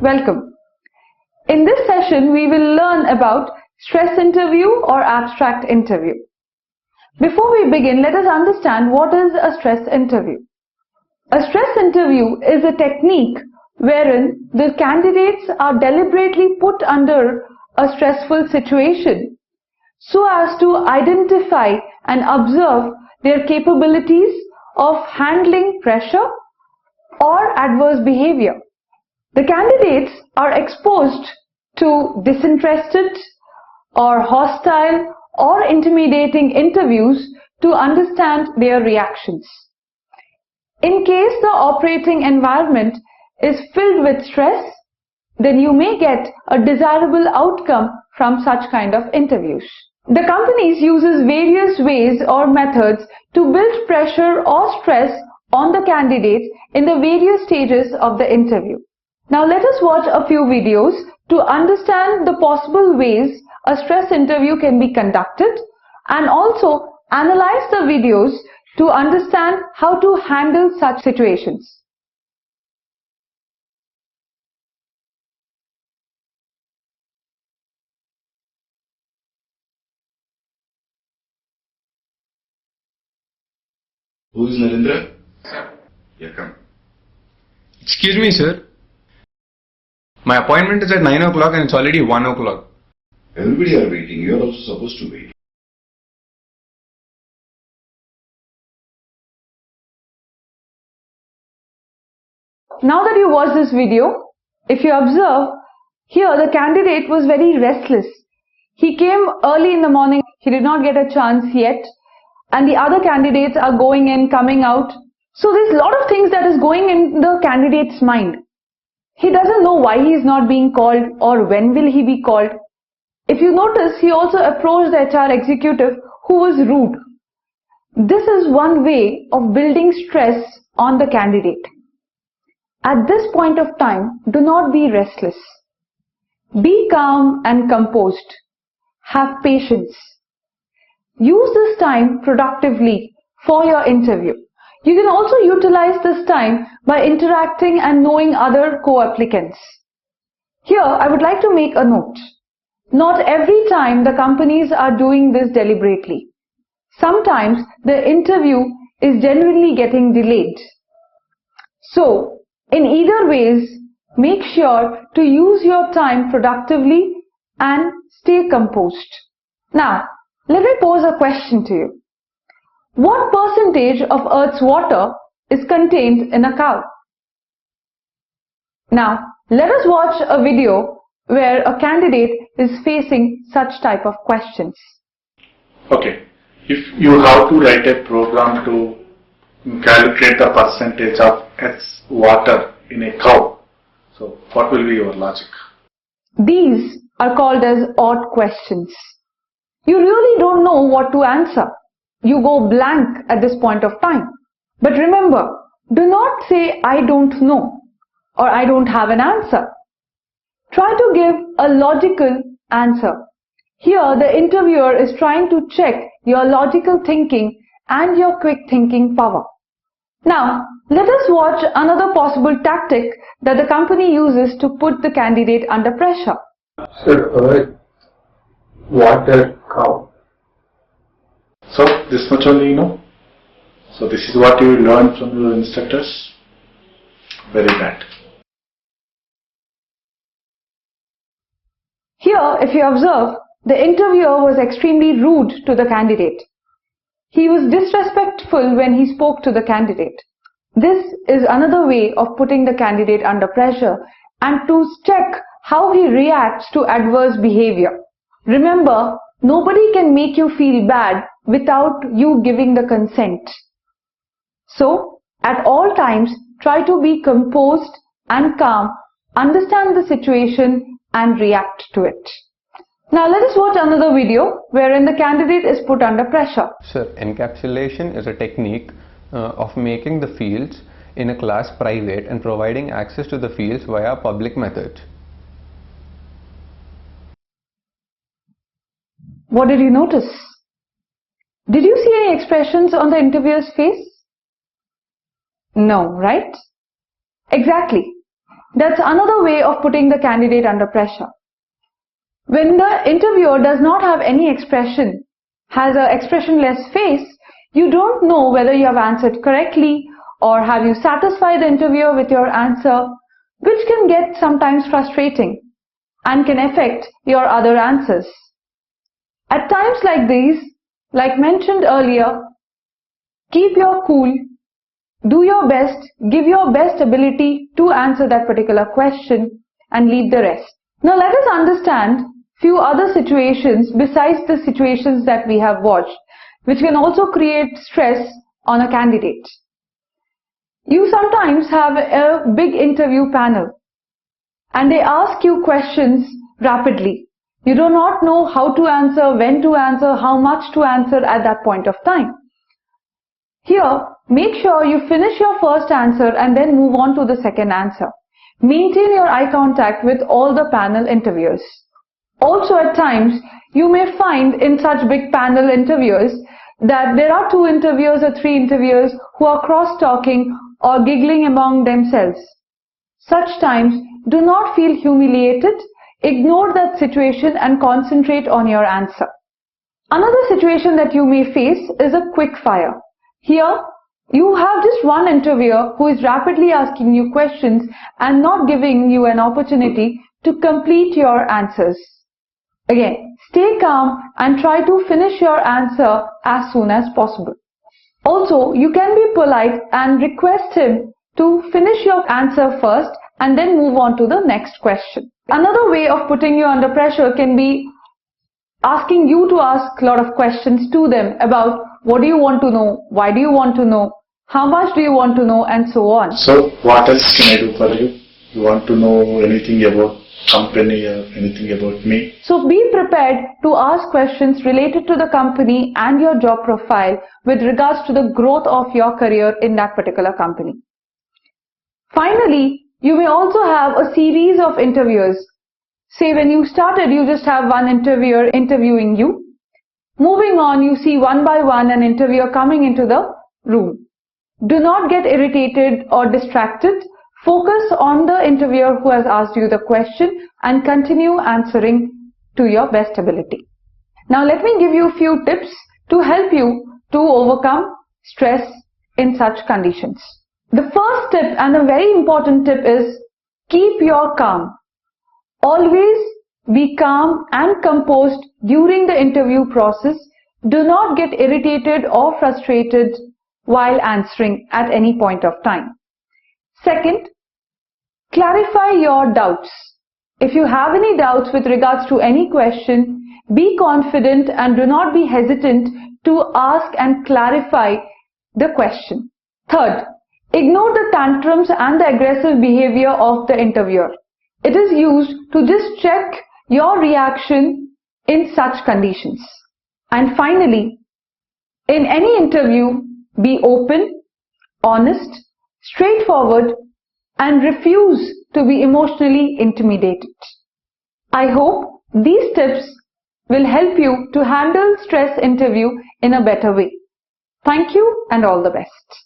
Welcome. In this session, we will learn about stress interview or abstract interview. Before we begin, let us understand what is a stress interview. A stress interview is a technique wherein the candidates are deliberately put under a stressful situation so as to identify and observe their capabilities of handling pressure or adverse behavior. The candidates are exposed to disinterested or hostile or intimidating interviews to understand their reactions. In case the operating environment is filled with stress, then you may get a desirable outcome from such kind of interviews. The companies uses various ways or methods to build pressure or stress on the candidates in the various stages of the interview. Now let us watch a few videos to understand the possible ways a stress interview can be conducted and also analyze the videos to understand how to handle such situations. Who is Narendra? Yeah, come. Excuse me, sir. My appointment is at 9 o'clock and it's already 1 o'clock. Everybody are waiting. You are also supposed to wait. Now that you watch this video, if you observe, here the candidate was very restless. He came early in the morning, he did not get a chance yet, and the other candidates are going in, coming out. So there's a lot of things that is going in the candidate's mind. He doesn't know why he is not being called or when will he be called. If you notice, he also approached the HR executive who was rude. This is one way of building stress on the candidate. At this point of time, do not be restless. Be calm and composed. Have patience. Use this time productively for your interview. You can also utilize this time by interacting and knowing other co-applicants. Here, I would like to make a note. Not every time the companies are doing this deliberately. Sometimes the interview is genuinely getting delayed. So, in either ways, make sure to use your time productively and stay composed. Now, let me pose a question to you. What percentage of Earth's water is contained in a cow? Now, let us watch a video where a candidate is facing such type of questions. Okay, if you have to write a program to calculate the percentage of Earth's water in a cow, so what will be your logic? These are called as odd questions. You really don't know what to answer. You go blank at this point of time. But remember, do not say I don't know or I don't have an answer. Try to give a logical answer. Here the interviewer is trying to check your logical thinking and your quick thinking power. Now, let us watch another possible tactic that the company uses to put the candidate under pressure. Sir, Earth, water, cow. So, this much only you know. So, this is what you learned from your instructors. Very bad. Here, if you observe, the interviewer was extremely rude to the candidate. He was disrespectful when he spoke to the candidate. This is another way of putting the candidate under pressure and to check how he reacts to adverse behavior. Remember, nobody can make you feel bad without you giving the consent. So, at all times, try to be composed and calm, understand the situation and react to it. Now let us watch another video wherein the candidate is put under pressure. Sir, encapsulation is a technique of making the fields in a class private and providing access to the fields via public methods. What did you notice? Did you see any expressions on the interviewer's face? No, right? Exactly. That's another way of putting the candidate under pressure. When the interviewer does not have any expression, has an expressionless face, you don't know whether you have answered correctly or have you satisfied the interviewer with your answer, which can get sometimes frustrating and can affect your other answers. At times like these, like mentioned earlier, keep your cool, do your best, give your best ability to answer that particular question and leave the rest. Now let us understand few other situations besides the situations that we have watched, which can also create stress on a candidate. You sometimes have a big interview panel and they ask you questions rapidly. You do not know how to answer, when to answer, how much to answer at that point of time. Here, make sure you finish your first answer and then move on to the second answer. Maintain your eye contact with all the panel interviewers. Also at times, you may find in such big panel interviews that there are 2 interviewers or 3 interviewers who are cross-talking or giggling among themselves. Such times, do not feel humiliated, ignore that situation and concentrate on your answer. Another situation that you may face is a quick fire. Here, you have just one interviewer who is rapidly asking you questions and not giving you an opportunity to complete your answers. Again, stay calm and try to finish your answer as soon as possible. Also, you can be polite and request him to finish your answer first and then move on to the next question. Another way of putting you under pressure can be asking you to ask a lot of questions to them about what do you want to know, why do you want to know, how much do you want to know, and so on. So what else can I do for you? You want to know anything about company or anything about me? So be prepared to ask questions related to the company and your job profile with regards to the growth of your career in that particular company. Finally, you may also have a series of interviewers. Say when you started, you just have one interviewer interviewing you. Moving on, you see one by one an interviewer coming into the room. Do not get irritated or distracted. Focus on the interviewer who has asked you the question and continue answering to your best ability. Now let me give you a few tips to help you to overcome stress in such conditions. The first tip and a very important tip is keep your calm. Always be calm and composed during the interview process. Do not get irritated or frustrated while answering at any point of time. Second, clarify your doubts. If you have any doubts with regards to any question, be confident and do not be hesitant to ask and clarify the question. Third, ignore the tantrums and the aggressive behavior of the interviewer. It is used to just check your reaction in such conditions. And finally, in any interview, be open, honest, straightforward, and refuse to be emotionally intimidated. I hope these tips will help you to handle stress interview in a better way. Thank you and all the best.